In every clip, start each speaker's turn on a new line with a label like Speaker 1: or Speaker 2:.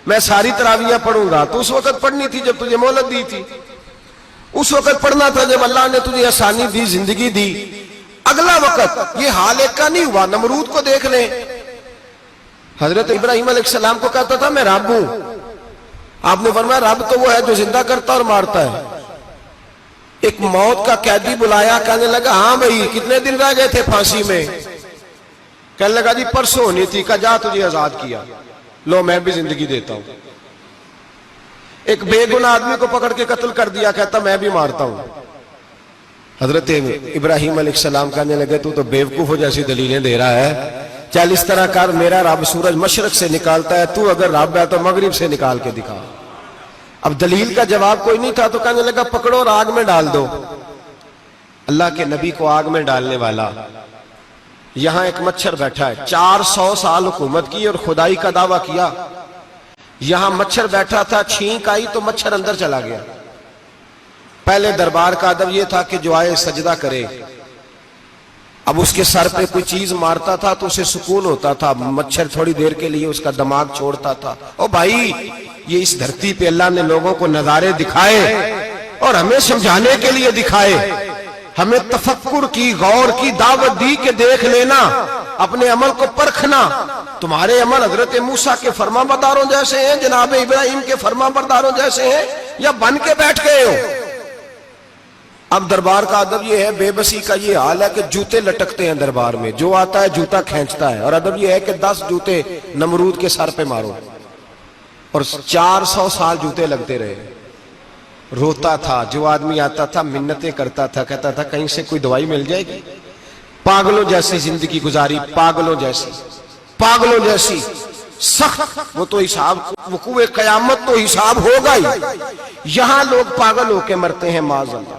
Speaker 1: میں ساری تراویحیں پڑھوں گا، تو اس وقت پڑھنی تھی جب تجھے مہلت دی تھی، اس وقت پڑھنا تھا جب اللہ نے تجھے آسانی دی، زندگی دی۔ اگلا وقت یہ حال ایک کا نہیں ہوا۔ نمرود کو دیکھ لیں، حضرت ابراہیم علیہ السلام کو کہتا تھا میں رب ہوں، آپ نے فرمایا رب تو وہ ہے جو زندہ کرتا اور مارتا ہے۔ ایک موت کا قیدی بلایا، کہنے لگا ہاں بھائی کتنے دن رہ گئے تھے پھانسی میں؟ کہنے لگا جی پرسوں ہونی تھی، کہا جا تجھے آزاد کیا، لو میں بھی زندگی دیتا ہوں۔ ایک بے گناہ آدمی کو پکڑ کے قتل کر دیا، کہتا میں بھی مارتا ہوں۔ حضرت ابراہیم علیہ السلام کہنے لگے تو بیوقوفوں جیسی دلیلیں دے رہا ہے، چل اس طرح کر، میرا رب سورج مشرق سے نکالتا ہے، تو اگر رب ہے تو مغرب سے نکال کے دکھا۔ اب دلیل کا جواب کوئی نہیں تھا تو کہنے لگا پکڑو اور آگ میں ڈال دو۔ اللہ کے نبی کو آگ میں ڈالنے والا، یہاں ایک مچھر بیٹھا ہے، 400 سال حکومت کی اور خدائی کا دعویٰ کیا، یہاں مچھر بیٹھا تھا، چھینک آئی تو مچھر اندر چلا گیا۔ پہلے دربار کا ادب یہ تھا کہ جو آئے سجدہ کرے، اب اس کے سر پہ کوئی چیز مارتا تھا تو اسے سکون ہوتا تھا، مچھر تھوڑی دیر کے لیے اس کا دماغ چھوڑتا تھا۔ او بھائی یہ اس دھرتی پہ اللہ نے لوگوں کو نظارے دکھائے اور ہمیں سمجھانے کے لیے دکھائے، ہمیں تفکر کی، غور کی دعوت دی کہ دیکھ لینا، اپنے عمل کو پرکھنا۔ تمہارے عمل حضرت موسیٰ کے فرما برداروں جیسے ہیں، جناب ابراہیم کے فرما برداروں جیسے ہیں، یا بن کے بیٹھ گئے ہو؟ اب دربار کا ادب یہ ہے، بے بسی کا یہ حال ہے کہ جوتے لٹکتے ہیں دربار میں، جو آتا ہے جوتا کھینچتا ہے، اور ادب یہ ہے کہ 10 جوتے نمرود کے سر پہ مارو، اور 400 سال جوتے لگتے رہے۔ روتا تھا، جو آدمی آتا تھا منتیں کرتا تھا، کہتا تھا کہیں سے کوئی دوائی مل جائے گی۔ پاگلوں جیسی زندگی گزاری، پاگلوں جیسی سخت، وہ تو حساب، وقوع قیامت تو حساب ہوگا ہی۔ یہاں لوگ پاگل ہو کے مرتے ہیں، معاذ اللہ،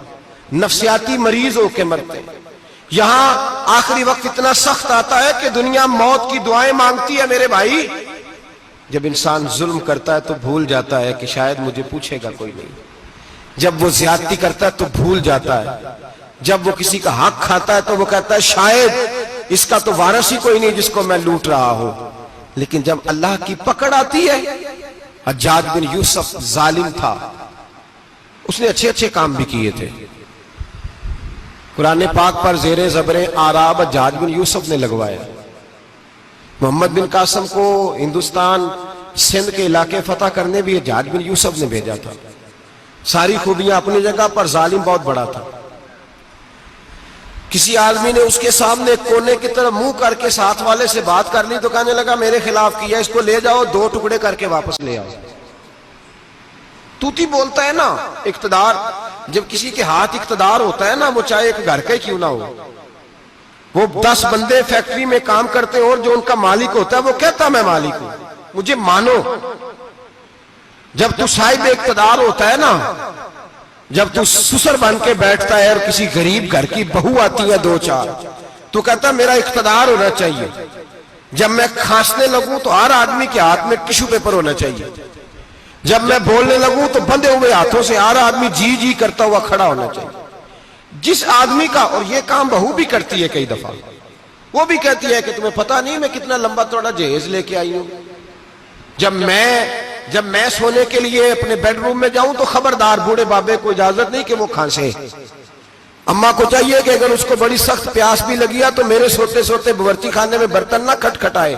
Speaker 1: نفسیاتی مریض ہو کے مرتے ہیں۔ یہاں آخری وقت اتنا سخت آتا ہے کہ دنیا موت کی دعائیں مانگتی ہے۔ میرے بھائی جب انسان ظلم کرتا ہے تو بھول جاتا ہے کہ شاید مجھے پوچھے گا کوئی نہیں، جب وہ زیادتی کرتا ہے تو بھول جاتا ہے، جب وہ کسی کا حق کھاتا ہے تو وہ کہتا ہے شاید اس کا تو وارث ہی کوئی نہیں جس کو میں لوٹ رہا ہوں۔ لیکن جب اللہ کی پکڑ آتی ہے، حجاج بن یوسف ظالم تھا، اس نے اچھے کام بھی کیے تھے، قرآن پاک پر زیر زبریں آراب حجاج بن یوسف نے لگوایا۔ محمد بن قاسم کو ہندوستان سندھ کے علاقے فتح کرنے بھی حجاج بن یوسف نے بھیجا تھا۔ ساری خوبیاں اپنی جگہ پر، ظالم بہت بڑا تھا۔ کسی آدمی نے اس کے سامنے کونے کی طرف منہ کر کے ساتھ والے سے بات کر لی تو کہنے لگا میرے خلاف کیا، اس کو لے جاؤ، 2 ٹکڑے کر کے واپس لے آؤ۔ توتی بولتا ہے نا، اقتدار، جب کسی کے ہاتھ اقتدار ہوتا ہے نا، وہ چاہے ایک گھر کا ہی کیوں نہ ہو، وہ 10 بندے فیکٹری میں کام کرتے ہیں اور جو ان کا مالک ہوتا ہے وہ کہتا میں مالک ہوں، مجھے مانو۔ جب تو صاحب اقتدار ہوتا ہے نا، جب تو سسر بن کے بیٹھتا ہے اور کسی غریب گھر کی بہو آتی ہے 2-4، تو کہتا میرا اقتدار ہونا چاہیے۔ جب میں کھانسنے لگوں تو ہر آدمی کے ہاتھ میں ٹشو پیپر ہونا چاہیے، جب میں بولنے لگوں تو بندھے ہوئے ہاتھوں سے ہر آدمی جی جی کرتا ہوا کھڑا ہونا چاہیے۔ جس آدمی کا، اور یہ کام بہو بھی کرتی ہے کئی دفعہ، وہ بھی کہتی ہے کہ تمہیں پتہ نہیں میں کتنا لمبا چوڑا جہیز لے کے آئی ہوں، جب میں سونے کے لیے اپنے بیڈ روم میں جاؤں تو خبردار بوڑھے بابے کو اجازت نہیں کہ وہ کھانسے۔ اماں کو چاہیے کہ اگر اس کو بڑی سخت پیاس بھی لگی ہے تو میرے سوتے سوتے باورچی خانے میں برتن نہ کھٹکھٹائے۔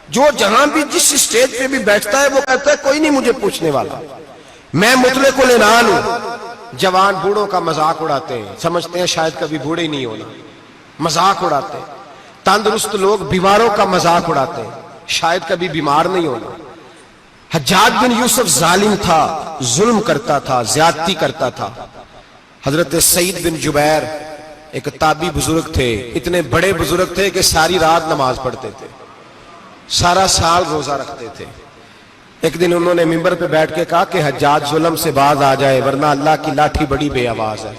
Speaker 1: جو جہاں بھی جس اسٹیج پہ بھی بیٹھتا ہے وہ کہتا ہے کوئی نہیں مجھے پوچھنے والا، میں مطلق العنان ہوں۔ جوان بوڑھوں کا مذاق اڑاتے ہیں، سمجھتے ہیں شاید کبھی بوڑھے نہیں ہونا، مذاق اڑاتے ہیں۔ تندرست لوگ بیماروں کا مذاق اڑاتے ہیں، شاید کبھی بیمار نہیں ہونا۔ حجاج بن یوسف ظالم تھا، ظلم کرتا تھا، زیادتی کرتا تھا۔ حضرت سعید بن جبیر ایک تابعی بزرگ تھے، اتنے بڑے بزرگ تھے کہ ساری رات نماز پڑھتے تھے، سارا سال روزہ رکھتے تھے۔ ایک دن انہوں نے منبر پہ بیٹھ کے کہا کہ حجاج ظلم سے باز آ جائے ورنہ اللہ کی لاٹھی بڑی بے آواز ہے۔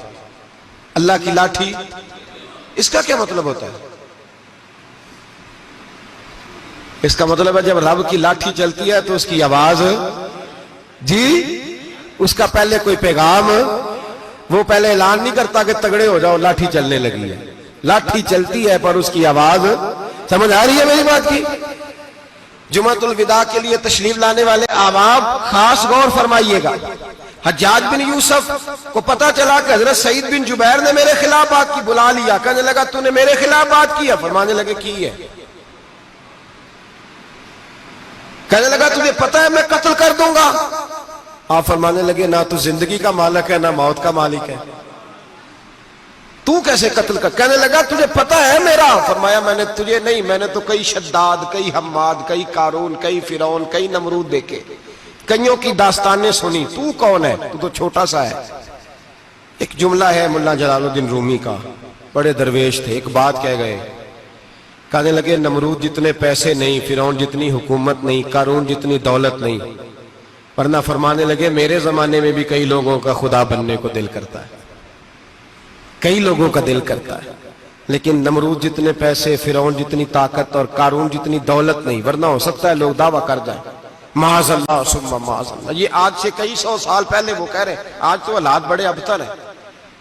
Speaker 1: اللہ کی لاٹھی، اس کا کیا مطلب ہوتا ہے؟ اس کا مطلب ہے جب رب کی لاٹھی چلتی ہے تو اس کی آواز، جی اس کا پہلے کوئی پیغام، وہ پہلے اعلان نہیں کرتا کہ تگڑے ہو جاؤ لاٹھی چلنے لگی ہے، لاٹھی چلتی ہے پر اس کی آواز، سمجھ آ رہی ہے میری بات کی؟ جمعۃ الوداع کے لیے تشریف لانے والے احباب خاص غور فرمائیے گا. حجاج بن یوسف کو پتا چلا کہ حضرت سعید بن جبیر نے میرے خلاف بات کی. بلا لیا, کہنے لگا تو نے میرے خلاف بات کی ہے؟ فرمانے لگے کی ہے. کہنے لگا تجھے پتا ہے میں قتل کر دوں گا؟ آپ فرمانے لگے نہ تو زندگی کا مالک ہے نہ موت کا مالک ہے, تو کیسے قتل کر؟ کہنے لگا تجھے پتا ہے میرا؟ فرمایا میں نے تجھے نہیں, میں نے تو کئی شداد, کئی حماد, کئی قارون, کئی فرعون, کئی نمرود دیکھے, کئیوں کی داستانیں سنی. تو کون ہے؟ تو چھوٹا سا ہے. ایک جملہ ہے ملا جلال الدین رومی کا, بڑے درویش تھے, ایک بات کہہ گئے. کہنے لگے نمرود جتنے پیسے نہیں, فرعون جتنی حکومت نہیں, قارون جتنی دولت نہیں, ورنہ فرمانے لگے میرے زمانے میں بھی کئی لوگوں کا خدا بننے کو دل کرتا ہے, کئی لوگوں کا دل کرتا ہے, لیکن نمرود جتنے پیسے, فرعون جتنی طاقت اور قارون جتنی دولت نہیں, ورنہ ہو سکتا ہے لوگ دعویٰ کر جائیں معاذ اللہ ثم معاذ اللہ. یہ آج سے کئی سو سال پہلے وہ کہہ رہے ہیں, آج تو حالات بڑے ابتر ہیں,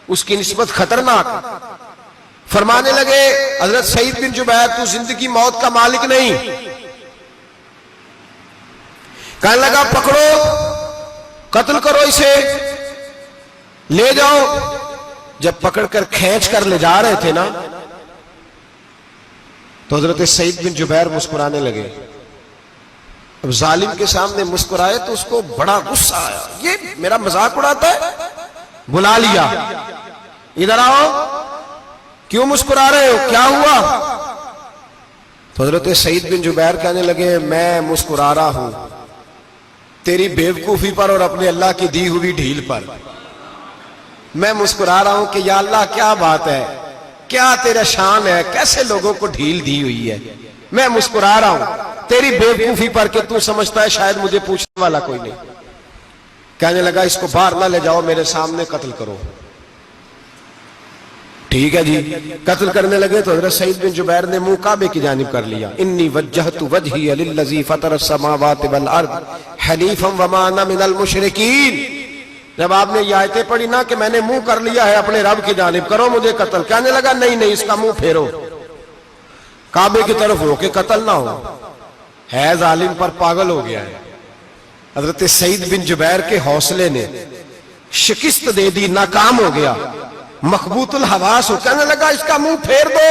Speaker 1: اس کی نسبت خطرناک. فرمانے لگے حضرت سعید بن جبیر تو زندگی موت کا مالک نہیں. کہنے لگا پکڑو, قتل کرو اسے, لے جاؤ. جب پکڑ کر کھینچ کر لے جا رہے تھے نا, تو حضرت سعید بن جبیر مسکرانے لگے. اب ظالم کے سامنے مسکرائے تو اس کو بڑا غصہ آیا, یہ میرا مذاق اڑاتا ہے. بلا لیا, ادھر آؤ, کیوں مسکرا رہے ہو, کیا ہوا؟ تو حضرت سعید بن جبیر کہنے لگے میں مسکرا رہا ہوں تیری بیوقوفی پر اور اپنے اللہ کی دی ہوئی ڈھیل پر. میں مسکرا رہا ہوں کہ یا اللہ کیا بات ہے, کیا تیرا شان ہے, کیسے لوگوں کو ڈھیل دی ہوئی ہے. میں مسکرا رہا ہوں تیری بیوقوفی پر کہ تو سمجھتا ہے شاید مجھے پوچھنے والا کوئی نہیں. کہنے لگا اس کو باہر نہ لے جاؤ, میرے سامنے قتل کرو. ٹھیک ہے جی, قتل کرنے لگے تو حضرت سعید بن جبیر نے منہ کعبے کی جانب کر لیا. انی وجہت وجہی للذی فطر السماوات والارض حنیفا وما انا من المشرکین. جب آپ نے یہ آیتیں پڑھی نا کہ میں نے منہ کر لیا ہے اپنے رب کی جانب, کرو مجھے قتل. کہنے لگا نہیں نہیں, اس کا منہ پھیرو, کعبے کی طرف ہو کہ قتل نہ ہو. ہے ظالم پر پاگل ہو گیا ہے. حضرت سعید بن جبیر کے حوصلے نے شکست دے دی, ناکام ہو گیا, مخبوط الحواس ہو. کہنے لگا اس کا منہ پھیر دو.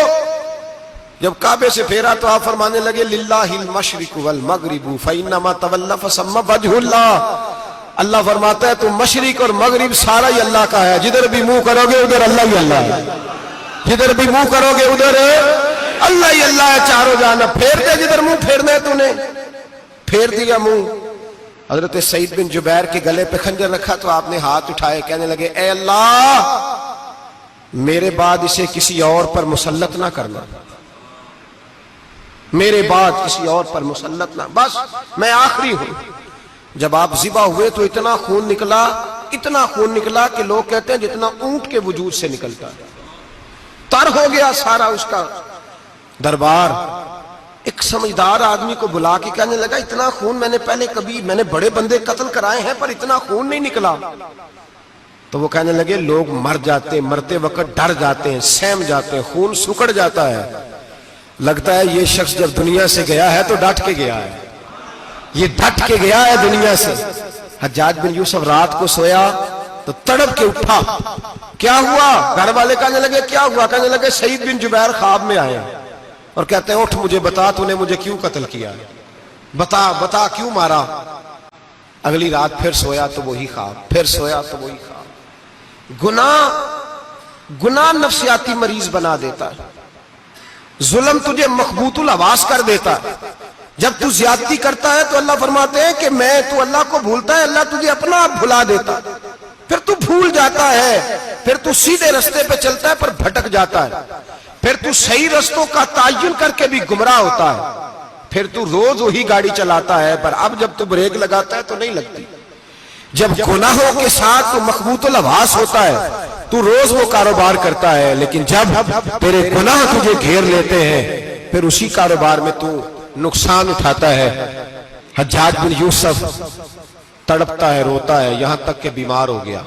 Speaker 1: جب کعبے سے پھیرا تو آپ فرمانے لگے للہ المشرق والمغرب فإنما تولى فثم وجه اللہ. اللہ فرماتا ہے تم مشرق اور مغرب سارا ہی اللہ کا ہے, جدھر بھی منہ کرو گے ادھر اللہ ہی اللہ ہے, جدھر بھی منہ کرو گے ادھر اللہ ہی اللہ ہے چاروں جانب. پھیر دے جدھر منہ پھیرنا ہے تو نے, پھیر دیا منہ. حضرت سعید بن جبیر کے گلے پہ خنجر رکھا تو آپ نے ہاتھ اٹھائے, کہنے لگے اے اللہ میرے بعد اسے کسی اور پر مسلط نہ کرنا, میرے بعد کسی اور پر مسلط نہ, بس میں آخری ہوں. جب آپ ذبح ہوئے تو اتنا خون نکلا, اتنا خون نکلا کہ لوگ کہتے ہیں جتنا اونٹ کے وجود سے نکلتا ہے. تر ہو گیا سارا اس کا دربار. ایک سمجھدار آدمی کو بلا کے کہنے لگا اتنا خون میں نے پہلے کبھی, میں نے بڑے بندے قتل کرائے ہیں پر اتنا خون نہیں نکلا. تو وہ کہنے لگے لوگ مر جاتے ہیں, مرتے وقت ڈر جاتے ہیں, سہم جاتے ہیں, خون سکڑ جاتا ہے. لگتا ہے یہ شخص جب دنیا سے گیا ہے تو ڈٹ کے گیا ہے, یہ ڈٹ کے گیا ہے دنیا سے. حجاج بن یوسف رات کو سویا تو تڑپ کے اٹھا, کیا ہوا؟ گھر والے کہنے لگے کیا ہوا؟ کہنے لگے سعید بن جبیر خواب میں آئے اور کہتے ہیں اٹھ مجھے بتا تو نے مجھے کیوں قتل کیا, بتا بتا کیوں مارا. اگلی رات پھر سویا تو وہی خواب, پھر سویا تو وہی خواب. گناہ نفسیاتی مریض بنا دیتا ہے, ظلم تجھے مخبوط الحواس کر دیتا ہے. جب تو زیادتی کرتا ہے تو اللہ فرماتے ہیں کہ میں, تو اللہ کو بھولتا ہے, اللہ تجھے اپنا آپ بھلا دیتا ہے. پھر تو بھول جاتا ہے, پھر تو سیدھے رستے پہ چلتا ہے پر بھٹک جاتا ہے, پھر تو صحیح رستوں کا تعین کر کے بھی گمراہ ہوتا ہے, پھر تو روز وہی گاڑی چلاتا ہے پر اب جب تو بریک لگاتا ہے تو نہیں لگتی. جب گناہوں کے ساتھ تو مخبوط الحواس ہوتا ہے تو روز وہ کاروبار کرتا ہے, لیکن جب تیرے گناہ تجھے گھیر لیتے ہیں پھر اسی کاروبار میں تو نقصان اٹھاتا ہے. حجاج بن یوسف تڑپتا ہے, روتا ہے, یہاں تک کہ بیمار ہو گیا.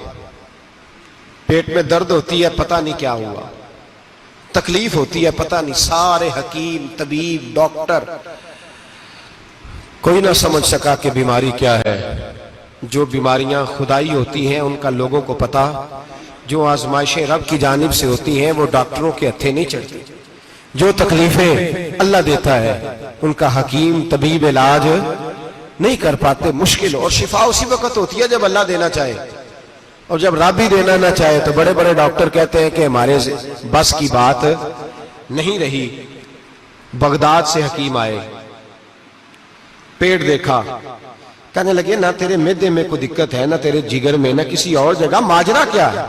Speaker 1: پیٹ میں درد ہوتی ہے, پتہ نہیں کیا ہوا, تکلیف ہوتی ہے, پتہ نہیں. سارے حکیم, طبیب, ڈاکٹر کوئی نہ سمجھ سکا کہ بیماری کیا ہے. جو بیماریاں خدائی ہوتی ہیں ان کا لوگوں کو پتا، جو آزمائشیں رب کی جانب سے ہوتی ہیں وہ ڈاکٹروں کے ہتھے نہیں چڑھتی. جو تکلیفیں اللہ دیتا ہے ان کا حکیم طبیب علاج نہیں کر پاتے، مشکل. اور شفا اسی وقت ہوتی ہے جب اللہ دینا چاہے، اور جب رب بھی دینا نہ چاہے تو بڑے بڑے ڈاکٹر کہتے ہیں کہ ہمارے بس کی بات نہیں رہی. بغداد سے حکیم آئے، پیٹ دیکھا، کہنے لگے نہ تیرے معدے میں کوئی دقت ہے، نہ تیرے جگر میں، نہ کسی اور جگہ، ماجرا کیا ہے؟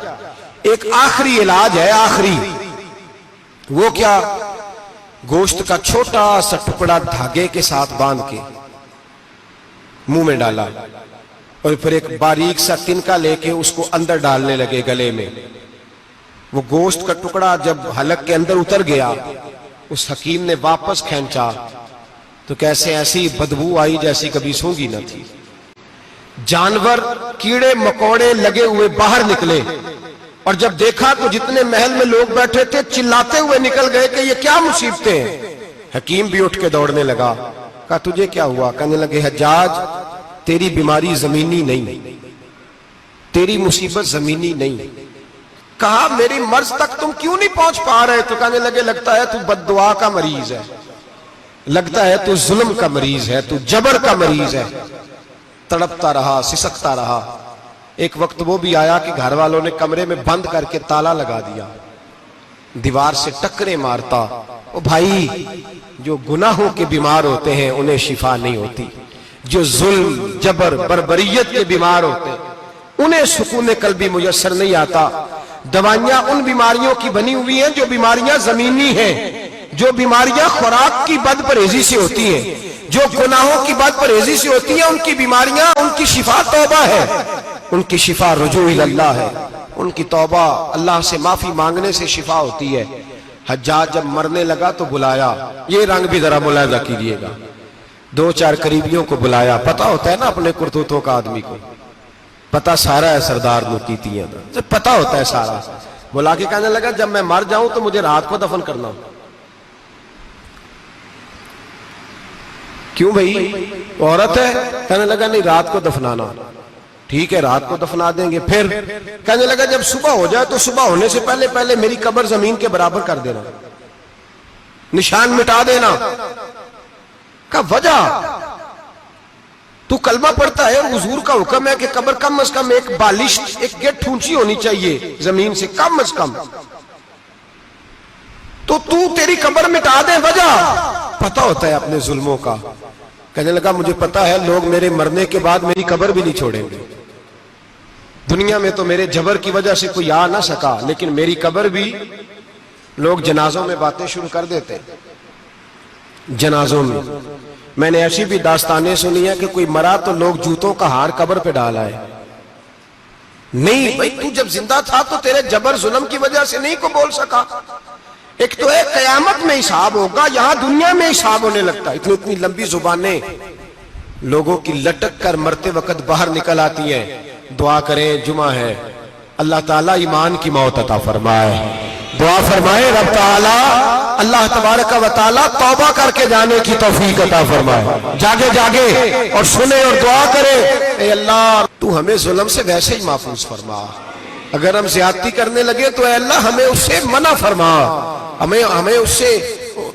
Speaker 1: ایک آخری علاج ہے، آخری. وہ کیا؟ گوشت کا چھوٹا سا ٹکڑا دھاگے کے ساتھ باندھ کے منہ میں ڈالا، اور پھر ایک باریک سا تنکا لے کے اس کو اندر ڈالنے لگے گلے میں. وہ گوشت کا ٹکڑا جب حلق کے اندر اتر گیا، اس حکیم نے واپس کھینچا تو کیسے ایسی بدبو آئی جیسی کبھی سونگی نہ تھی. جانور کیڑے مکوڑے لگے ہوئے باہر نکلے، اور جب دیکھا تو جتنے محل میں لوگ بیٹھے تھے چلاتے ہوئے نکل گئے کہ یہ کیا مصیبتیں ہیں. حکیم بھی اٹھ کے دوڑنے لگا. کہا تجھے کیا ہوا؟ کہنے لگے حجاج تیری بیماری زمینی نہیں، تیری مصیبت زمینی نہیں. کہا میری مرض تک تم کیوں نہیں پہنچ پا رہے؟ تو کہنے لگے لگتا ہے تو بد دعا کا مریض ہے، لگتا ہے تو ظلم کا مریض ہے، تو جبر کا مریض ہے. تڑپتا رہا، سسکتا رہا. ایک وقت وہ بھی آیا کہ گھر والوں نے کمرے میں بند کر کے تالا لگا دیا، دیوار سے ٹکرے مارتا. او بھائی، جو گناہوں کے بیمار ہوتے ہیں انہیں شفا نہیں ہوتی. جو ظلم، جبر، بربریت کے بیمار ہوتے ہیں انہیں سکون قلبی میسر نہیں آتا. دوائیاں ان بیماریوں کی بنی ہوئی ہیں جو بیماریاں زمینی ہیں، جو بیماریاں خوراک کی بد پرہیزی سے ہوتی ہیں، جو گناہوں کی بد پرہیزی سے ہوتی ہیں. ان کی بیماریاں، ان کی شفا توبہ ہے، ان کی شفا رجوع اللہ ہے. ان کی توبہ، اللہ سے معافی مانگنے سے شفا ہوتی ہے. حجاج جب مرنے لگا تو بلایا، یہ رنگ بھی ذرا ملاحظہ کیجیے گا. 2-4 قریبیوں کو بلایا. پتا ہوتا ہے نا اپنے کرتوتوں کا آدمی کو، پتا سارا ہے سردار نوکیتیاں دا، پتا ہوتا ہے سارا. بلا کے کہنے لگا جب میں مر جاؤں تو مجھے رات کو دفن کرنا. کیوں بھائی، عورت ہے؟ کہنے لگا نہیں، رات کو دفنانا. ٹھیک ہے، رات کو دفنا دیں گے. پھر کہنے لگا جب صبح ہو جائے تو صبح ہونے سے پہلے پہلے میری قبر زمین کے برابر کر دینا، نشان مٹا دینا. کا وجہ تو کلمہ پڑھتا ہے، حضور کا حکم ہے کہ قبر کم از کم ایک بالش، ایک گیٹ اونچی ہونی چاہیے زمین سے کم از کم. تو تیری قبر مٹا دے. وجہ پتا ہوتا ہے اپنے ظلموں کا. کہنے لگا مجھے پتا ہے لوگ میرے مرنے کے بعد میری قبر بھی نہیں چھوڑیں گے. دنیا میں تو میرے جبر کی وجہ سے کوئی آ نہ سکا، لیکن میری قبر بھی لوگ جنازوں میں باتیں شروع کر دیتے. جنازوں میں نے ایسی بھی داستانیں سنی ہیں کہ کوئی مرا تو لوگ جوتوں کا ہار قبر پہ ڈال آئے. نہیں بھائی، تو جب زندہ تھا تو تیرے جبر ظلم کی وجہ سے نہیں کو بول سکا. ایک تو ہے قیامت میں حساب ہوگا، یہاں دنیا میں حساب ہونے لگتا. اتنی لمبی زبانیں لوگوں کی لٹک کر مرتے وقت باہر نکل آتی ہیں. دعا کریں، جمعہ ہے، اللہ تعالیٰ ایمان کی موت عطا فرمائے. دعا فرمائے رب تعالیٰ، اللہ تبارک و تعالیٰ توبہ کر کے جانے کی توفیق عطا فرمائے. جاگے جاگے اور سنے اور دعا کرے، اے اللہ تو ہمیں ظلم سے ویسے ہی محفوظ فرما. اگر ہم زیادتی کرنے لگے تو اے اللہ ہمیں اس سے منع فرما، ہمیں اس سے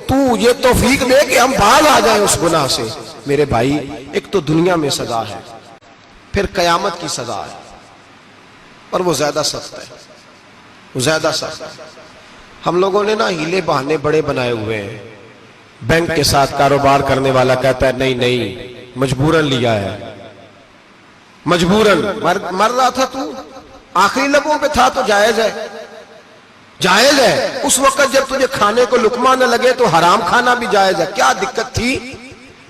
Speaker 1: تو یہ توفیق دے کہ ہم باز آ جائیں اس گناہ سے. میرے بھائی، ایک تو دنیا میں سزا ہے، پھر قیامت کی سزا ہے، اور وہ زیادہ سخت ہے، وہ زیادہ سخت ہے. ہم لوگوں نے نا ہیلے بہانے بڑے بنائے ہوئے ہیں. بینک کے ساتھ کاروبار کرنے والا کہتا ہے نہیں مجبوراً لیا ہے، مجبوراً. مر رہا تھا تو آخری لبوں پہ تھا تو جائز ہے، جائز ہے. اس وقت جب تجھے کھانے کو لقمہ نہ لگے تو حرام کھانا بھی جائز ہے. کیا دقت تھی؟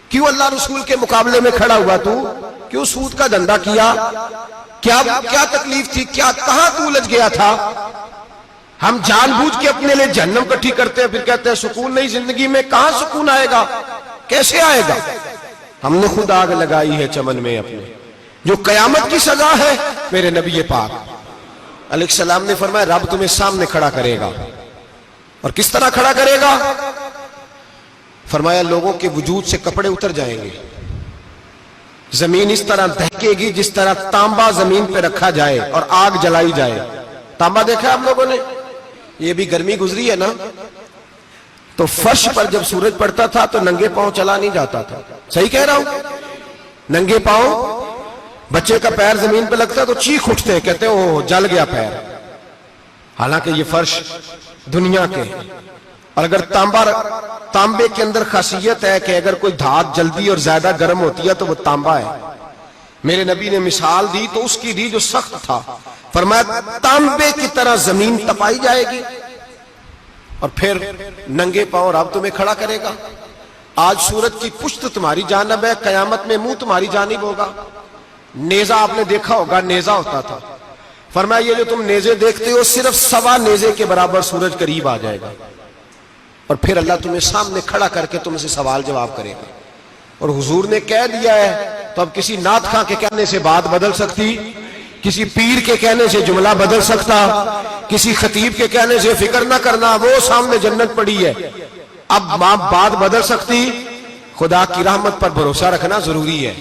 Speaker 1: کیوں اللہ رسول کے مقابلے میں کھڑا ہوا تو؟ کیوں سود کا دھندا کیا؟ کیا تکلیف تھی؟ کہاں تو الجھ گیا تھا؟ ہم جان بوجھ کے اپنے لیے جہنم کٹھی کرتے ہیں، پھر کہتے ہیں سکون نہیں زندگی میں. کہاں سکون آئے گا؟ کیسے آئے گا؟ ہم نے خود آگ لگائی ہے چمن میں اپنے. جو قیامت کی سزا ہے، میرے نبی پاک علیہ السلام نے فرمایا رب تمہیں سامنے کھڑا کرے گا. اور کس طرح کھڑا کرے گا؟ فرمایا لوگوں کے وجود سے کپڑے اتر جائیں گے، زمین اس طرح دہکے گی جس طرح تانبا زمین پہ رکھا جائے اور آگ جلائی جائے. تانبا دیکھا آپ لوگوں نے؟ یہ بھی گرمی گزری ہے نا, تو فرش پر جب سورج پڑتا تھا تو ننگے پاؤں چلا نہیں جاتا تھا. صحیح کہہ رہا ہوں؟ ننگے پاؤں, بچے کا پیر زمین پہ لگتا تو چیخ اٹھتے ہیں, کہتے ہیں اوہ جل گیا پیر. حالانکہ یہ فرش دنیا کے, اور اگر تانبے کے اندر خاصیت ہے کہ اگر کوئی دھات جلدی اور زیادہ گرم ہوتی ہے تو وہ تانبا ہے. میرے نبی نے مثال دی تو اس کی دی جو سخت تھا, فرمایا تانبے کی طرح زمین تپائی جائے گی اور پھر ننگے پاؤں رب تمہیں کھڑا کرے گا. آج سورج کی پشت تمہاری جانب ہے, قیامت میں منہ تمہاری جانب ہوگا. نیزہ آپ نے دیکھا ہوگا, نیزہ ہوتا تھا. فرمایا یہ جو تم نیزے دیکھتے ہو صرف 1.25 نیزے کے برابر سورج قریب آ جائے گا اور پھر اللہ تمہیں سامنے کھڑا کر کے تم سے سوال جواب کرے گا. اور حضور نے کہہ دیا ہے تو اب کسی نعت خواں کے کہنے سے بات بدل سکتی, کسی پیر کے کہنے سے جملہ بدل سکتا, کسی خطیب کے کہنے سے فکر نہ کرنا وہ سامنے جنت پڑی ہے, اب بات بدل سکتی؟ خدا کی رحمت پر بھروسہ رکھنا ضروری ہے,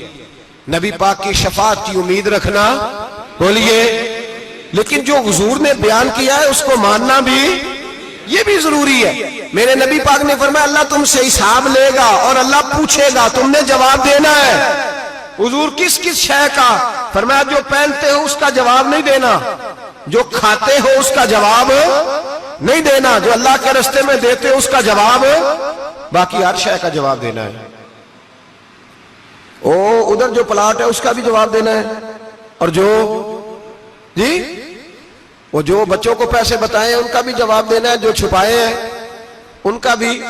Speaker 1: نبی پاک کی شفاعت کی امید رکھنا, بولیے. لیکن جو حضور نے بیان کیا ہے اس کو ماننا بھی یہ بھی ضروری ہے. میرے نبی پاک نے فرمایا اللہ تم سے حساب لے گا اور اللہ پوچھے گا, تم نے جواب دینا ہے. حضور کس کس شے کا؟ فرمایا جو پہنتے ہو اس کا جواب نہیں دینا, جو کھاتے ہو اس کا جواب نہیں دینا, جو اللہ کے راستے میں دیتے ہو اس کا جواب, باقی ہر شے کا جواب دینا ہے. ادھر جو پلاٹ ہے اس کا بھی جواب دینا ہے, اور جو جی وہ جو بچوں کو پیسے بتائے ان کا بھی جواب دینا ہے, جو چھپائے ہیں ان کا بھی.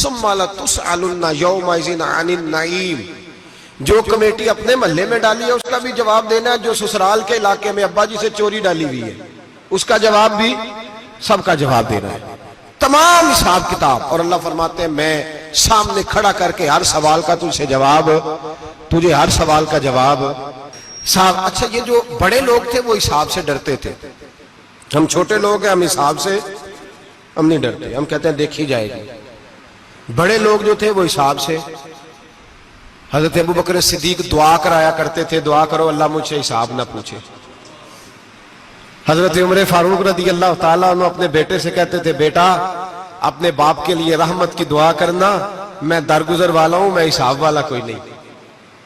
Speaker 1: ثم لتسألن یومئذ عن النعیم, جو کمیٹی اپنے محلے میں ڈالی ہے اس کا بھی جواب دینا ہے, جو سسرال کے علاقے میں ابا جی سے چوری ڈالی ہوئی ہے اس کا جواب بھی, سب کا جواب دینا ہے, تمام حساب کتاب. اور اللہ فرماتے ہیں میں سامنے کھڑا کر کے ہر سوال کا تجھ سے جواب, تجھے ہر سوال کا جواب. صاحب اچھا یہ جو بڑے لوگ تھے وہ حساب سے ڈرتے تھے, ہم چھوٹے لوگ ہیں ہم حساب سے ہم نہیں ڈرتے, ہم کہتے ہیں دیکھی جائے گی. بڑے لوگ جو تھے وہ حساب سے. حضرت ابو بکر صدیق دعا کرایا کرتے تھے, دعا کرو اللہ مجھ سے حساب نہ پوچھے. حضرت عمر فاروق رضی اللہ تعالیٰ عنہ اپنے بیٹے سے کہتے تھے بیٹا اپنے باپ کے لیے رحمت کی دعا کرنا, میں درگزر والا ہوں, میں حساب والا کوئی نہیں.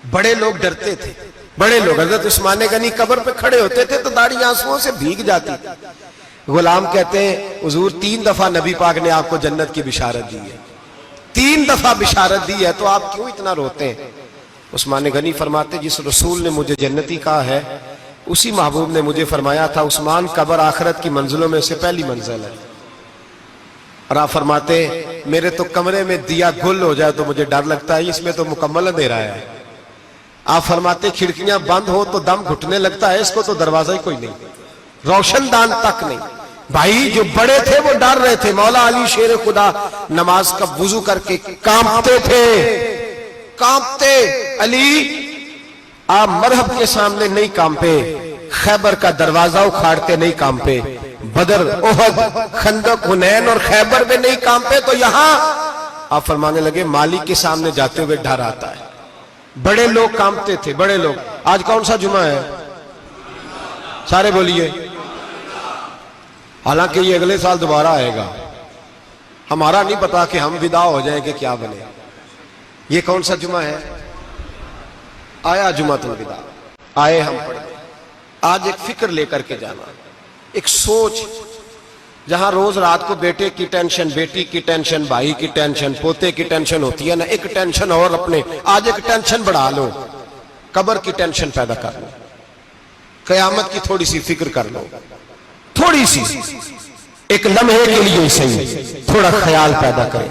Speaker 1: بڑے لوگ ڈرتے تھے, بڑے لوگ. حضرت عثمان غنی قبر پہ کھڑے ہوتے تھے تو داڑھی آنسوؤں سے بھیگ جاتی. غلام کہتے ہیں حضور 3 دفعہ نبی پاک نے آپ کو جنت کی بشارت دی ہے, 3 دفعہ بشارت دی ہے, تو آپ کیوں اتنا روتے ہیں؟ عثمان غنی فرماتے جس رسول نے مجھے جنتی کہا ہے اسی محبوب نے مجھے فرمایا تھا عثمان قبر آخرت کی منزلوں میں سے پہلی منزل ہے. اور آپ فرماتے میرے تو کمرے میں دیا گل ہو جائے تو مجھے ڈر لگتا ہے, اس میں تو مکمل اندھیرا ہے. آپ فرماتے کھڑکیاں بند ہو تو دم گھٹنے لگتا ہے, اس کو تو دروازہ ہی کوئی نہیں, روشن دان تک نہیں. بھائی جو بڑے تھے وہ ڈر رہے تھے. مولا علی شیر خدا نماز کا وضو کر کے کانپتے تھے, کانپتے. علی آپ مرحب کے سامنے نہیں کانپے, خیبر کا دروازہ اکھاڑتے نہیں کانپے, بدر احد خندق حنین اور خیبر میں نہیں کانپے, تو یہاں آپ فرمانے لگے مالک کے سامنے جاتے ہوئے ڈر آتا ہے. بڑے لوگ کانپتے تھے, بڑے لوگ. آج کون سا جمعہ ہے؟ سارے بولیے. حالانکہ یہ اگلے سال دوبارہ آئے گا, ہمارا نہیں پتا کہ ہم ودا ہو جائیں کہ کیا بنے. یہ کون سا جمعہ ہے؟ آیا جمعۃ الوداع, آئے ہم پڑھیں. آج ایک فکر لے کر کے جانا, ایک سوچ. جہاں روز رات کو بیٹے کی ٹینشن, بیٹی کی ٹینشن, بھائی کی ٹینشن, پوتے کی ٹینشن ہوتی ہے نا, ایک ٹینشن اور اپنے آج ایک ٹینشن بڑھا لو, قبر کی ٹینشن پیدا کر لو, قیامت کی تھوڑی سی فکر کر لو, تھوڑی سی, ایک لمحے کے لیے صحیح تھوڑا خیال پیدا کرے.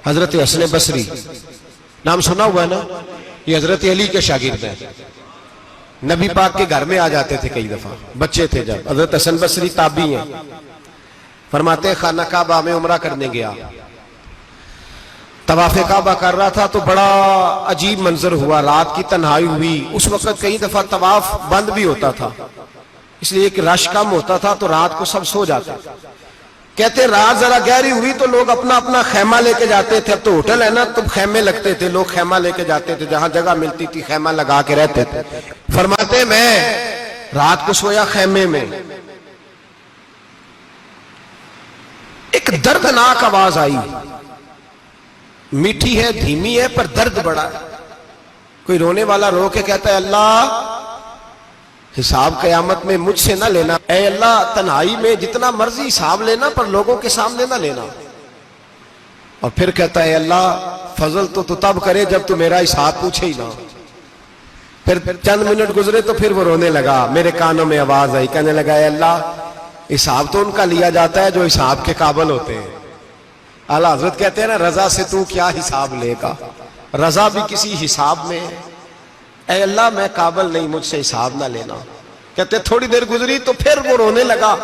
Speaker 1: حضرت حسن بصری نام سنا ہوا ہے نا, یہ حضرت علی کے شاگرد ہیں. نبی پاک کے گھر میں آ جاتے تھے کئی دفعہ, بچے تھے جب. حضرت حسن بصری تابعی ہیں. فرماتے خانہ کعبہ میں عمرہ کرنے گیا, طواف کعبہ کر رہا تھا تو بڑا عجیب منظر ہوا, رات کی تنہائی ہوئی. اس وقت کئی دفعہ طواف بند بھی ہوتا تھا, اس لیے کہ رش کم ہوتا تھا تو رات کو سب سو جاتے. کہتے رات ذرا گہری ہوئی تو لوگ اپنا اپنا خیمہ لے کے جاتے تھے. اب تو ہوٹل ہے نا تو خیمے لگتے تھے, لوگ خیمہ لے کے جاتے تھے, جہاں جگہ ملتی تھی خیمہ لگا کے رہتے تھے. فرماتے میں رات کو سویا خیمے میں, ایک دردناک آواز آئی, میٹھی ہے دھیمی ہے پر درد بڑا ہے. کوئی رونے والا رو کے کہتا ہے اللہ حساب قیامت میں مجھ سے نہ لینا, اے اللہ تنہائی میں جتنا مرضی حساب لینا پر لوگوں کے سامنے نہ لینا. اور پھر کہتا ہے اللہ فضل تو تب کرے جب تو میرا حساب پوچھے ہی نہ. پھر چند منٹ گزرے تو پھر وہ رونے لگا, میرے کانوں میں آواز آئی, کہنے لگا اے اللہ حساب تو ان کا لیا جاتا ہے جو حساب کے قابل ہوتے ہیں. اعلیٰ حضرت کہتے ہیں نا رضا سے تو کیا حساب لے گا, رضا بھی کسی حساب میں ہے. اے اللہ میں قابل نہیں, مجھ سے حساب نہ لینا. کہتے تھوڑی دیر گزری تو پھر وہ رونے لگا,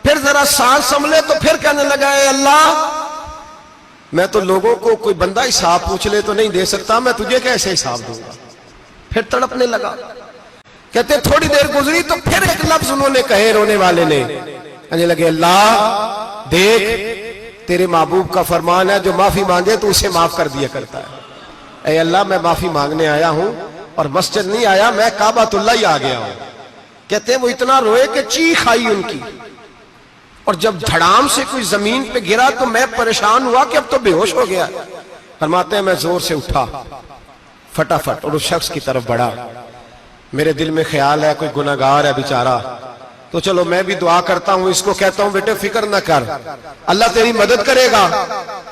Speaker 1: پھر ذرا سانس سنبھلے تو پھر کہنے لگا اے اللہ میں تو لوگوں کو کوئی بندہ حساب پوچھ لے تو نہیں دے سکتا, میں تجھے کیسے حساب دوں گا. پھر تڑپنے لگا. کہتے تھوڑی دیر گزری تو پھر ایک لفظ انہوں نے کہے رونے والے نے, کہنے لگے اللہ دیکھ تیرے محبوب کا فرمان ہے جو معافی مانگے تو اسے معاف کر دیا کرتا ہے. اے اللہ میں معافی مانگنے آیا ہوں اور مسجد نہیں آیا, میں کعبۃ اللہ ہی آ گیا ہوں. کہتے ہیں وہ اتنا روئے کہ چیخ آئی ان کی, اور جب دھڑام سے کوئی زمین پہ گرا تو میں پریشان ہوا کہ اب تو بے ہوش ہو گیا. فرماتے ہیں میں زور سے اٹھا فٹافٹ اور اس شخص کی طرف بڑھا. میرے دل میں خیال ہے کوئی گناہگار ہے بیچارہ, تو چلو میں بھی دعا کرتا ہوں, اس کو کہتا ہوں بیٹے فکر نہ کر اللہ تیری مدد کرے گا.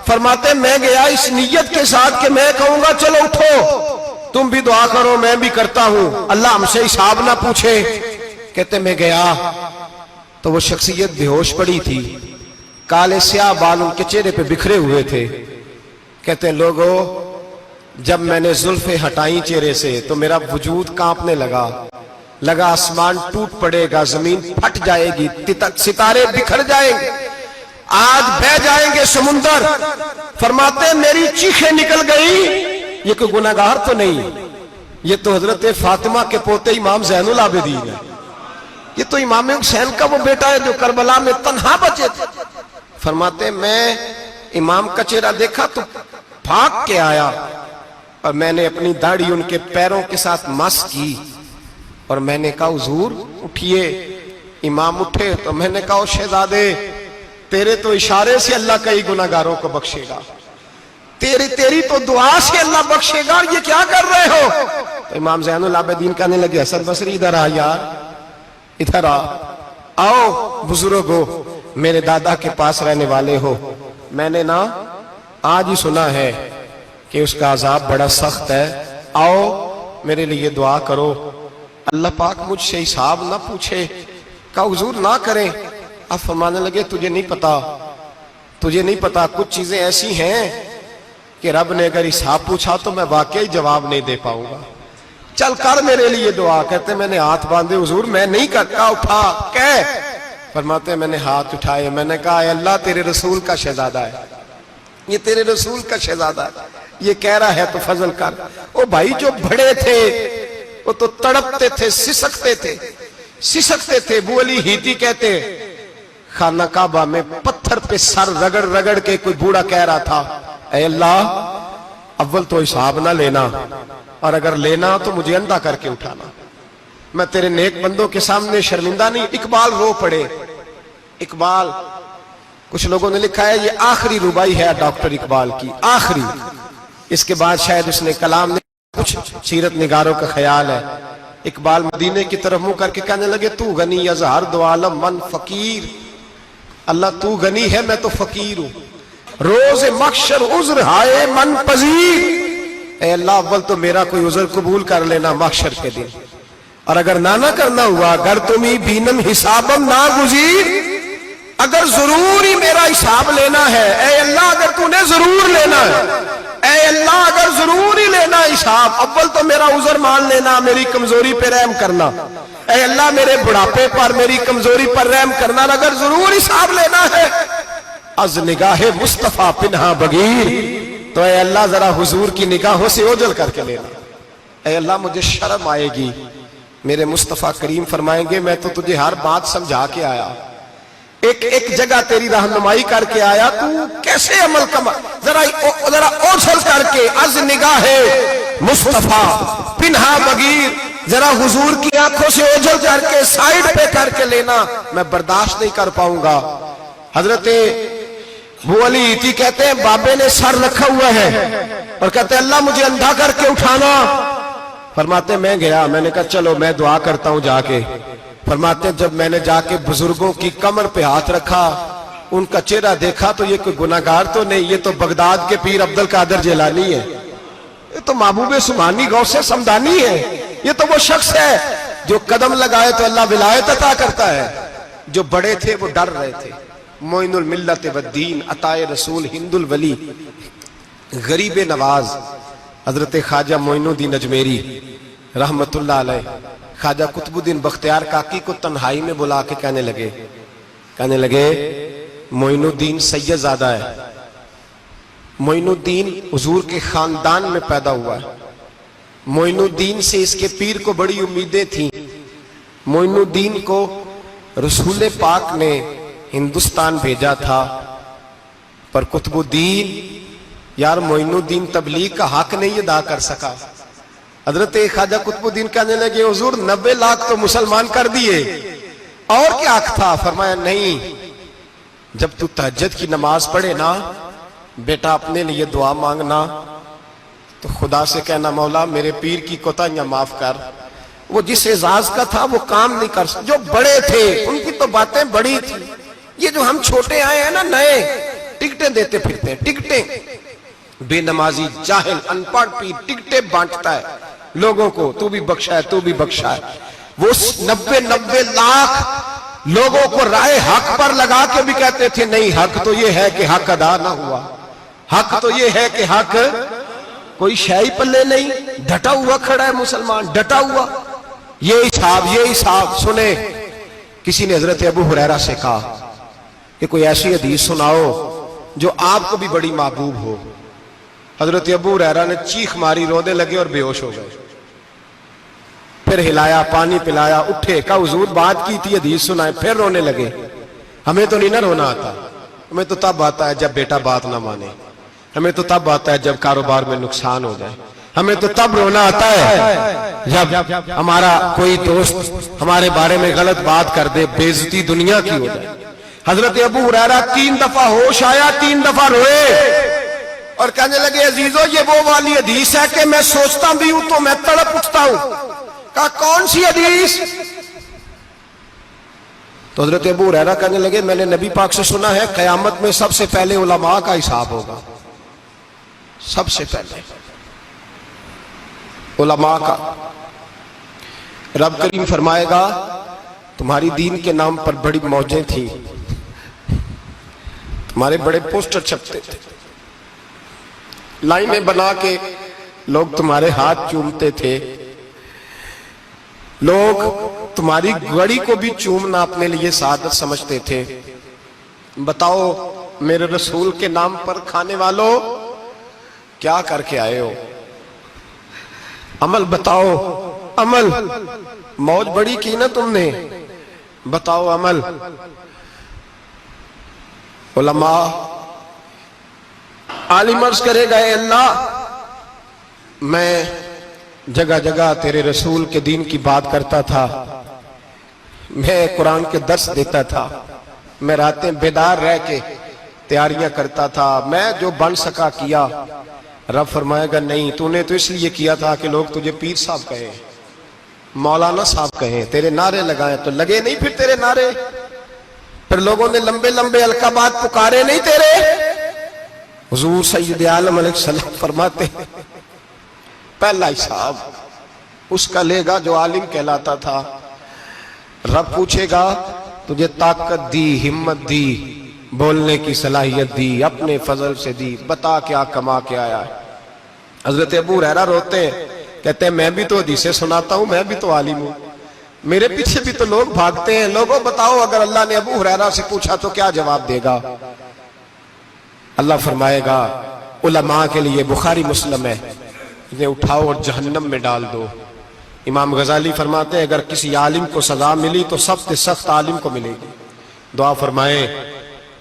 Speaker 1: فرماتے میں گیا اس نیت کے ساتھ کہ میں کہوں گا چلو اٹھو تم بھی دعا کرو میں بھی کرتا ہوں, اللہ ہم سے حساب نہ پوچھے. کہتے میں گیا تو وہ شخصیت بے ہوش پڑی تھی, کالے سیاہ بال ان کے چہرے پہ بکھرے ہوئے تھے. کہتے لوگوں جب میں نے زلفیں ہٹائیں چہرے سے تو میرا وجود کانپنے لگا آسمان ٹوٹ پڑے گا, زمین پھٹ جائے گی, ستارے بکھر جائیں گے, آج بہ جائیں گے سمندر. فرماتے میری چیخیں نکل گئی, یہ کوئی گناہگار تو نہیں, یہ تو حضرت فاطمہ کے پوتے امام زین العابدین ہے, یہ تو امام حسین کا وہ بیٹا ہے جو کربلا میں تنہا بچے تھے. فرماتے میں امام کا چہرہ دیکھا تو بھاگ کے آیا اور میں نے اپنی داڑھی ان کے پیروں کے ساتھ مس کی اور میں نے کہا حضور اٹھئے. امام اٹھے تو میں نے کہا شہزادے تیرے تو اشارے سے اللہ کئی گناہگاروں کو بخشے گا, تیری تو دعا سے اللہ بخشے گا, یہ کیا کر رہے ہو. تو امام زین العابدین کہنے لگے حسن بصری ادھر آ یار, ادھر آؤ بزرگو, میرے دادا کے پاس رہنے والے ہو, میں نے نا آج ہی سنا ہے کہ اس کا عذاب بڑا سخت ہے, آؤ میرے لیے دعا کرو, اللہ پاک مجھ سے حساب نہ پوچھے. کہا حضور نہ کریں. اب فرمانے لگے تجھے نہیں پتا کچھ چیزیں ایسی ہیں کہ رب نے اگر حساب پوچھا تو میں واقعی جواب نہیں دے پاؤں گا, چل کر میرے لیے دعا. کہتے میں نے ہاتھ باندھے حضور میں نہیں کرتا, اٹھا کہہ. فرماتے میں نے ہاتھ اٹھائے, میں نے کہا اے اللہ تیرے رسول کا شہزادہ ہے, یہ تیرے رسول کا شہزادہ ہے, یہ کہہ رہا ہے تو فضل کر. وہ بھائی جو بڑے تھے وہ تو تڑپتے تھے, سسکتے تھے. ابو علی ہیتی کہتے خانہ کعبہ میں پتھر پہ سر رگڑ رگڑ کے کوئی بوڑھا کہہ رہا تھا اے اللہ اول تو حساب نہ لینا, اور اگر لینا تو مجھے اندھا کر کے اٹھانا, میں تیرے نیک بندوں کے سامنے شرمندہ نہیں. اقبال رو پڑے. اقبال کچھ لوگوں نے لکھا ہے یہ آخری ربائی ہے ڈاکٹر اقبال کی, آخری. اس کے بعد شاید اس نے کلام نے کچھ سیرت نگاروں کا خیال ہے. اقبال مدینے کی طرف منہ کر کے کہنے لگے تو غنی از ہر دو عالم من فقیر, اللہ تو غنی ہے میں تو فقیر ہوں. روز محشر عذر ہائے من پذیر, اے اللہ اول تو میرا کوئی عذر قبول کر لینا محشر کے دن, اور اگر نہ کرنا ہوا اگر تمہیں بینم حسابم نہ گزیر, اگر ضرور ہی میرا حساب لینا ہے, اے اللہ اگر تو نے ضرور لینا ہے, اے اللہ اگر ضرور ہی لینا حساب, اول تو میرا عذر مان لینا, میری کمزوری پہ رحم کرنا, اے اللہ میرے بڑھاپے پر میری کمزوری پر رحم کرنا, اگر ضرور حساب لینا ہے از نگاہ مصطفیٰ پنہا بغیر, تو اے اللہ ذرا حضور کی نگاہوں سے اوجل کر کے لینا. اے اللہ مجھے شرم آئے گی, میرے مصطفیٰ کریم فرمائیں گے میں تو تجھے ہر بات سمجھا کے آیا, ایک جگہ تیری رہنمائی کر کے آیا، تو کیسے عمل کما، ذرا اوجھل کر کے از نگاہ مصطفیٰ پنہا بغیر، ذرا حضور کی آنکھوں سے اوجھل کر کے سائیڈ پہ کر کے لینا، میں برداشت نہیں کر پاؤں گا۔ حضرت ابو علی ایتی کہتے ہیں بابے نے سر رکھا ہوا ہے اور کہتے ہیں اللہ مجھے اندھا کر کے اٹھانا۔ فرماتے میں گیا، میں نے کہا چلو میں دعا کرتا ہوں جا کے۔ فرماتے جب میں نے جا کے بزرگوں کی کمر پہ ہاتھ رکھا، ان کا چہرہ دیکھا تو یہ کوئی گناہگار تو نہیں، یہ تو بغداد کے پیر عبد القادر جیلانی ہے، یہ تو محبوب سبحانی غوث سمدانی ہے، یہ تو وہ شخص ہے جو قدم لگائے تو اللہ ولایت عطا کرتا ہے۔ جو بڑے تھے وہ ڈر رہے تھے۔ معین الملت والدین، عطائے رسول، ہند الولی، غریب نواز حضرت خواجہ معین الدین اجمیری رحمت اللہ علیہ، خواجہ قطب الدین بختیار کاکی کو تنہائی میں بلا کے کہنے لگے معین الدین سید زادہ ہے، معین الدین حضور کے خاندان میں پیدا ہوا ہے، معین الدین سے اس کے پیر کو بڑی امیدیں تھیں، معین الدین کو رسول پاک نے ہندوستان بھیجا تھا، پر قطب الدین یار معین الدین تبلیغ کا حق نہیں ادا کر سکا۔ حضرت خواجہ قطب الدین کہنے لگے حضور 90 لاکھ تو مسلمان کر دیے، اور کیا حق تھا؟ فرمایا نہیں، جب تو تہجد کی نماز پڑھے نا بیٹا اپنے لیے دعا مانگنا تو خدا سے کہنا مولا میرے پیر کی کوتاہیاں معاف کر۔ وہ جس اعزاز کا تھا وہ کام نہیں کر سکتا، جو بڑے تھے ان کی تو باتیں بڑی تھی، یہ جو ہم چھوٹے آئے ہیں نا نئے، ٹکٹیں دیتے پھرتے ہیں، ٹکٹیں، بے نمازی جاہل ان پڑھ پیر ٹکٹیں بانٹتا ہے لوگوں کو، تو بھی بخشا ہے تو بھی بخشا ہے۔ وہ 90 لاکھ لوگوں کو رائے حق پر لگا کے بھی کہتے تھے نہیں، حق تو یہ ہے کہ حق ادا نہ ہوا، حق تو یہ ہے کہ حق، کوئی شاہی پلے نہیں، ڈٹا ہوا کھڑا ہے مسلمان، ڈٹا ہوا۔ یہ حساب سنے۔ کسی نے حضرت ابو ہریرہ سے کہا کہ کوئی ایسی حدیث سناؤ جو آپ کو بھی بڑی محبوب ہو۔ حضرت ابو ہریرہ نے چیخ ماری، رونے لگے اور بے ہوش ہو گئے۔ پھر ہلایا، پانی پلایا، اٹھے، کہا حضور بات کی تھی حدیث سنائے، پھر رونے لگے۔ ہمیں تو نہیں نہ رونا آتا، ہمیں تو تب آتا ہے جب بیٹا بات نہ مانے، ہمیں تو تب آتا ہے جب کاروبار میں نقصان ہو جائے، ہمیں تو تب رونا آتا ہے جب ہمارا کوئی دوست ہمارے بارے میں غلط بات کر دے، بے عزتی دنیا کی ہو جائے۔ حضرت ابو ہریرہ 3 دفعہ ہوش آیا، 3 دفعہ روئے اور کہنے لگے عزیزو یہ وہ والی حدیث ہے کہ میں سوچتا بھی ہوں تو میں تڑپ اٹھتا ہوں۔ کہا کون سی حدیث؟ تو حضرت ابو ہریرہ کہنے لگے میں نے نبی پاک سے سنا ہے قیامت میں سب سے پہلے علماء کا حساب ہوگا، سب سے پہلے علماء کا۔ رب کریم فرمائے گا تمہاری دین کے نام پر بڑی موجیں تھیں، تمہارے بڑے پوسٹر چھپتے تھے، لائنیں بنا کے لوگ تمہارے ہاتھ چومتے تھے، لوگ تمہاری گڑی کو بھی چومنا اپنے لیے سعادت سمجھتے تھے۔ بتاؤ میرے رسول کے نام پر کھانے والوں کیا کر کے آئے ہو؟ عمل بتاؤ، عمل، موج بڑی کی نا تم نے، بتاؤ عمل۔ علماء عالم عرض کرے گا اے اللہ میں جگہ جگہ تیرے رسول کے دین کی بات کرتا تھا، میں قرآن کے درس دیتا تھا، میں راتیں بیدار رہ کے تیاریاں کرتا تھا، میں جو بن سکا کیا۔ رب فرمائے گا نہیں، تو نے تو اس لیے کیا تھا کہ لوگ تجھے پیر صاحب کہیں، مولانا صاحب کہیں، تیرے نعرے لگائیں، تو لگے نہیں پھر تیرے نعرے، پھر لوگوں نے لمبے لمبے القابات پکارے نہیں تیرے۔ حضور سید عالم علیہ السلام فرماتے ہیں پہلا حساب اس کا لے گا جو عالم کہلاتا تھا۔ رب پوچھے گا تجھے طاقت دی، ہمت دی، بولنے کی صلاحیت دی، اپنے فضل سے دی، بتا کیا کما کے آیا ہے۔ حضرت ابو ہریرہ روتے ہیں، کہتے ہیں میں بھی تو حدیثیں سناتا ہوں، میں بھی تو عالم ہوں، میرے پیچھے بھی تو لوگ بھاگتے ہیں۔ لوگوں بتاؤ اگر اللہ نے ابو ہریرہ سے پوچھا تو کیا جواب دے گا؟ اللہ فرمائے گا علماء کے لیے بخاری مسلم ہے، انہیں اٹھاؤ اور جہنم میں ڈال دو۔ امام غزالی فرماتے ہیں اگر کسی عالم کو سزا ملی تو سب سے سخت عالم کو ملے گی، دعا فرمائے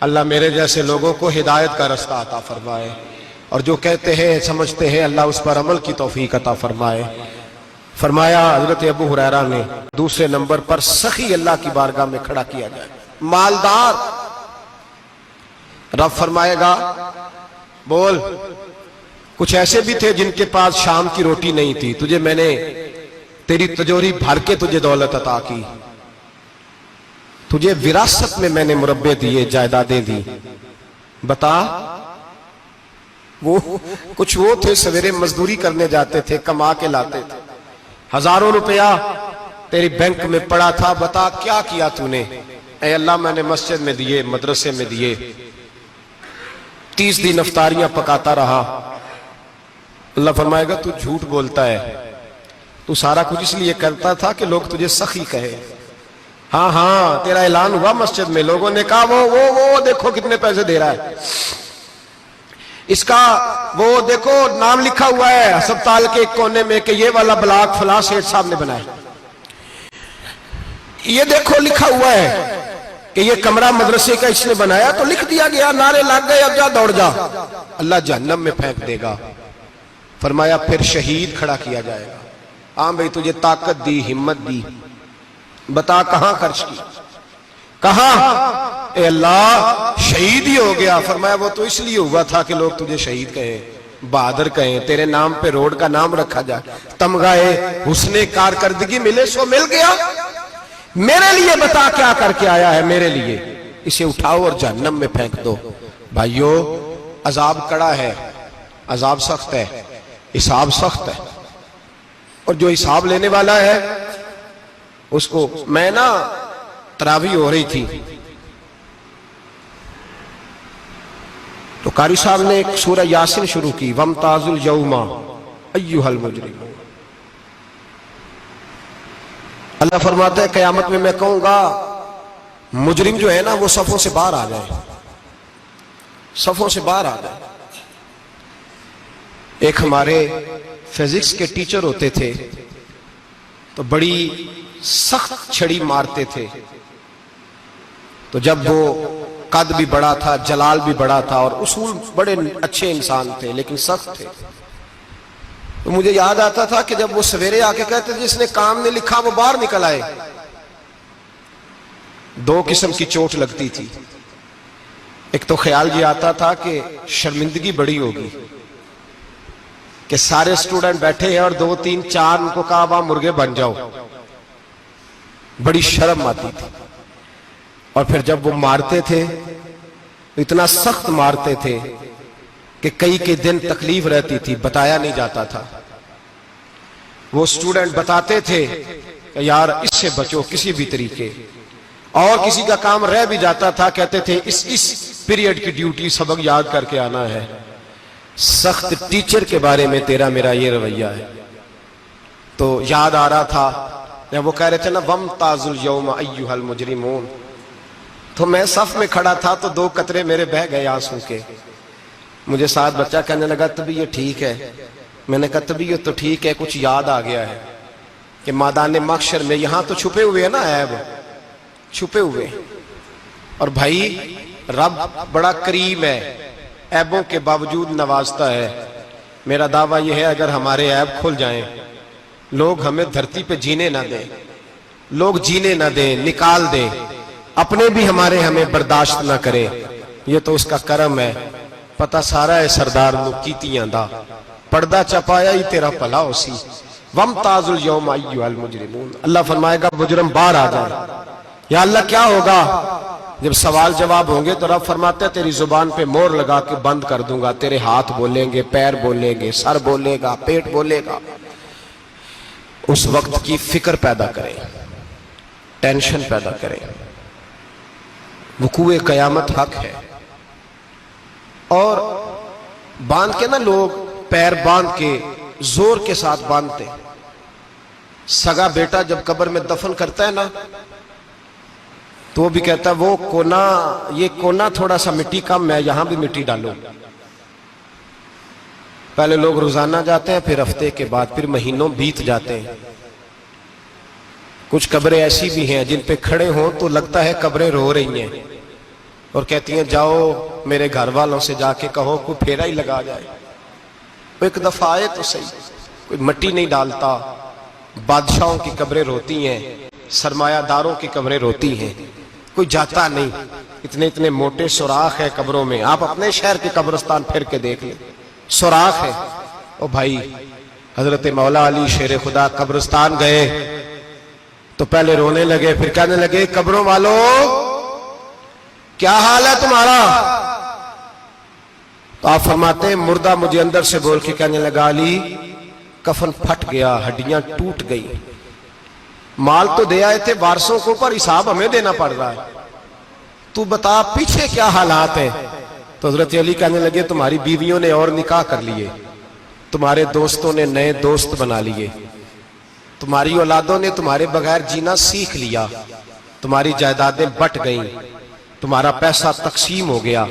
Speaker 1: اللہ میرے جیسے لوگوں کو ہدایت کا رستہ عطا فرمائے، اور جو کہتے ہیں سمجھتے ہیں اللہ اس پر عمل کی توفیق عطا فرمائے۔ فرمایا حضرت ابو ہریرہ نے دوسرے نمبر پر سخی اللہ کی بارگاہ میں کھڑا کیا جائے، مالدار۔ رب فرمائے گا بول، کچھ ایسے بھی تھے جن کے پاس شام کی روٹی نہیں تھی، تجھے میں نے تیری تجوری بھر کے تجھے دولت عطا کی، تجھے وراثت میں نے مربے دیے، جائیدادیں دی، بتا۔ وہ کچھ وہ تھے سویرے مزدوری کرنے جاتے تھے، کما کے لاتے تھے، ہزاروں روپیہ تیری بینک میں پڑا تھا، بتا کیا کیا تو نے؟ اے اللہ میں نے مسجد میں دیے، مدرسے میں دیے، 30 دن افطاریاں پکاتا رہا۔ اللہ فرمائے گا تو جھوٹ بولتا ہے، تو سارا کچھ اس لیے کرتا تھا کہ لوگ تجھے سخی کہے۔ ہاں ہاں تیرا اعلان ہوا مسجد میں، لوگوں نے کہا وہ دیکھو کتنے پیسے دے رہا ہے، اس کا وہ دیکھو نام لکھا ہوا ہے ہسپتال کے ایک کونے میں کہ یہ والا بلاک فلاں سیٹھ صاحب نے بنایا، یہ دیکھو لکھا ہوا ہے کہ یہ کمرہ مدرسے کا اس نے بنایا، تو لکھ دیا گیا، نعرے لگ گئے، اب جا دوڑ جا، اللہ جہنم میں پھینک دے گا۔ فرمایا پھر شہید کھڑا کیا جائے گا، ہاں بھئی تجھے طاقت دی، ہمت دی، بتا کہاں خرچ کی، کہاں؟ اے اللہ شہید ہی ہو گیا۔ فرمایا وہ تو اس لیے ہوا تھا کہ لوگ تجھے شہید کہیں، بہادر کہیں، تیرے نام پہ روڈ کا نام رکھا جائے، تمغائے حسن کارکردگی ملے، سو مل گیا۔ میرے لیے بتا کیا کر کے آیا ہے، میرے لیے، اسے اٹھاؤ اور جہنم میں پھینک دو۔ بھائیو عذاب کڑا ہے، عذاب سخت ہے، حساب سخت ہے، اور جو حساب لینے والا ہے اس کو، میں نا تراویح ہو رہی تھی تو قاری صاحب نے ایک سورہ یاسین شروع کی، وَامْتَازُوا الْيَوْمَ أَيُّهَا الْمُجْرِمُونَ۔ اللہ فرماتا ہے قیامت میں کہوں گا مجرم جو ہے نا وہ صفوں سے باہر آ جائے، صفوں سے باہر آ جائے۔ ایک ہمارے فزکس کے ٹیچر ہوتے تھے تو بڑی سخت چھڑی مارتے تھے، تو جب وہ قد بھی بڑا تھا، جلال بھی بڑا تھا، اور اصول بڑے اچھے انسان تھے لیکن سخت تھے، تو مجھے یاد آتا تھا کہ جب وہ سویرے آ کے کہتے تھے جس نے کام نے لکھا وہ باہر نکل آئے، 2 قسم کی چوٹ لگتی تھی۔ ایک تو خیال یہ آتا تھا کہ شرمندگی بڑی ہوگی کہ سارے اسٹوڈنٹ بیٹھے ہیں اور 2 3 4 ان کو کہا وہاں مرغے بن جاؤ، بڑی شرم آتی تھی۔ اور پھر جب وہ مارتے تھے اتنا سخت مارتے تھے کہ کئی کے دن تکلیف رہتی تھی، بتایا نہیں جاتا تھا۔ وہ اسٹوڈنٹ بتاتے تھے کہ یار اس سے بچو کسی بھی طریقے، اور کسی کا کام رہ بھی جاتا تھا کہتے تھے اس پیریڈ کی ڈیوٹی سبق یاد کر کے آنا ہے۔ سخت ٹیچر کے بارے میں تیرا میرا یہ رویہ ہے۔ تو یاد آ رہا تھا جب وہ کہہ رہے تھے نا وَامْتَازُوا الْيَوْمَ أَيُّهَا الْمُجْرِمُونَ، تو میں صف میں کھڑا تھا تو 2 قطرے میرے بہہ گئے آنسو کے۔ مجھے ساتھ بچہ کہنے لگا طبیعت ٹھیک ہے، میں نے کہا طبیعت تو ٹھیک ہے، کچھ یاد آ گیا ہے کہ میدان محشر میں یہاں تو چھپے ہوئے ہیں نا عیب، چھپے ہوئے، اور بھائی رب بڑا کریم ہے، عیبوں کے باوجود نوازتا ہے۔ میرا دعویٰ یہ ہے اگر ہمارے عیب کھل جائیں، لوگ ہمیں دھرتی پہ جینے نہ دیں، لوگ جینے نہ دیں، نکال دیں، اپنے بھی ہمیں برداشت نہ کریں، یہ تو اس کا کرم ہے۔ پتہ سارا ہے سردار نو کیتیاں دا، پردہ چپایا ہی تیرا پلا ہو سی۔ وَامْتَازُوا الْيَوْمَ أَيُّهَا الْمُجْرِمُونَ، اللہ فرمائے گا مجرم باہر آ جائے۔ یا اللہ کیا ہوگا؟ جب سوال جواب ہوں گے تو رب فرماتے ہیں تیری زبان پہ مور لگا کے بند کر دوں گا، تیرے ہاتھ بولیں گے، پیر بولیں گے، سر بولے گا، پیٹ بولے گا۔ اس وقت کی فکر پیدا کریں، ٹینشن پیدا کریں، وقوع قیامت حق ہے۔ اور باندھ کے نا لوگ پیر باندھ کے زور کے ساتھ باندھتے، سگا بیٹا جب قبر میں دفن کرتا ہے نا تو وہ بھی کہتا ہے وہ کونا، یہ کونا تھوڑا سا مٹی کم ہے، یہاں بھی مٹی ڈالو۔ پہلے لوگ روزانہ جاتے ہیں، پھر ہفتے کے بعد، پھر مہینوں بیت جاتے ہیں، کچھ قبریں ایسی بھی ہیں جن پہ کھڑے ہوں تو لگتا ہے قبریں رو رہی ہیں اور کہتی ہیں جاؤ میرے گھر والوں سے جا کے کہو کوئی پھیرا ہی لگا جائے، ایک دفعہ آئے تو صحیح، کوئی مٹی نہیں ڈالتا۔ بادشاہوں کی قبریں روتی ہیں، سرمایہ داروں کی قبریں روتی ہیں، کوئی جاتا نہیں، اتنے اتنے موٹے سوراخ ہے قبروں میں۔ آپ اپنے شہر کے قبرستان پھر کے دیکھ لیں، سوراخ ہے۔ او بھائی، حضرت مولا علی شیر خدا قبرستان گئے تو پہلے رونے لگے، پھر کہنے لگے قبروں والوں کیا حال ہے تمہارا؟ تو آپ فرماتے ہیں مردہ مجھے اندر سے بول کے کہنے لگا علی کفن پھٹ گیا، ہڈیاں ٹوٹ گئی، مال تو دے آئے تھے وارثوں کو پر حساب ہمیں دینا پڑ رہا ہے، تو بتا پیچھے کیا حالات ہیں؟ تو حضرت علی کہنے لگے تمہاری بیویوں نے اور نکاح کر لیے، تمہارے دوستوں نے نئے دوست بنا لیے، تمہاری اولادوں نے تمہارے بغیر جینا سیکھ لیا، تمہاری جائیدادیں بٹ گئیں، تمہارا پیسہ تقسیم ہو گیا۔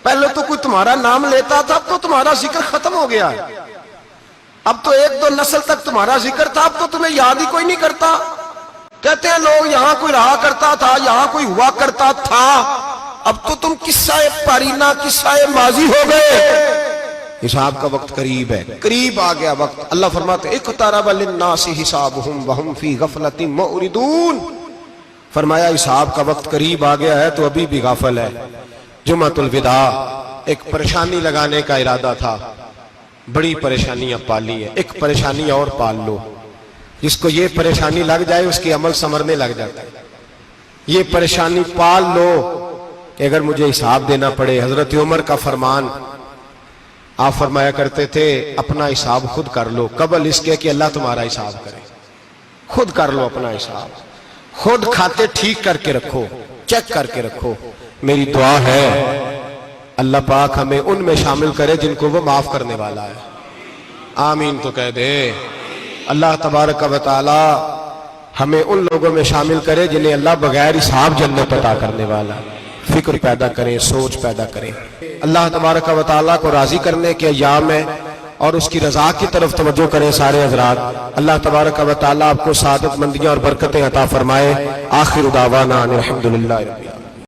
Speaker 1: پہلے تو کوئی تمہارا نام لیتا تھا، اب تو تمہارا ذکر ختم ہو گیا ہے، اب تو ایک دو نسل تک تمہارا ذکر تھا، اب تو تمہیں یاد ہی کوئی نہیں کرتا۔ کہتے ہیں لوگ یہاں کوئی رہا کرتا تھا، یہاں کوئی ہوا کرتا تھا، اب تو تم قصہ پارینہ قصہ ماضی ہو گئے، حساب کا وقت قریب ہے، قریب آ گیا وقت۔ اللہ فرماتے اقترب للناس حسابهم وهم فی غفلۃ معرضون، فرمایا حساب کا وقت قریب آ گیا ہے تو ابھی بھی غافل ہے۔ جمعۃ الوداع ایک پریشانی لگانے کا ارادہ تھا، بڑی پریشانیاں پالی ہیں، ایک پریشانی اور پال لو، جس کو یہ پریشانی لگ جائے اس کی عمل سمرنے لگ جاتا ہے۔ یہ پریشانی پال لو کہ اگر مجھے حساب دینا پڑے، حضرت عمر کا فرمان، آپ فرمایا کرتے تھے اپنا حساب خود کر لو قبل اس کے کہ اللہ تمہارا حساب کرے، خود کر لو اپنا حساب، خود کھاتے ٹھیک کر کے رکھو، چیک کر کے رکھو۔ میری دعا ہے اللہ پاک ہمیں ان میں شامل کرے جن کو وہ معاف کرنے والا ہے، آمین تو کہہ دے۔ اللہ تبارک و تعالی ہمیں ان لوگوں میں شامل کرے جنہیں اللہ بغیر حساب جنت عطا کرنے والا ہے۔ فکر پیدا کریں، سوچ پیدا کریں، اللہ تبارک و تعالیٰ کو راضی کرنے کے ایام ہے اور اس کی رضا کی طرف توجہ کریں سارے حضرات۔ اللہ تبارک و تعالیٰ آپ کو سعادت مندیاں اور برکتیں عطا فرمائے۔ آخر دعوانا الحمدللہ۔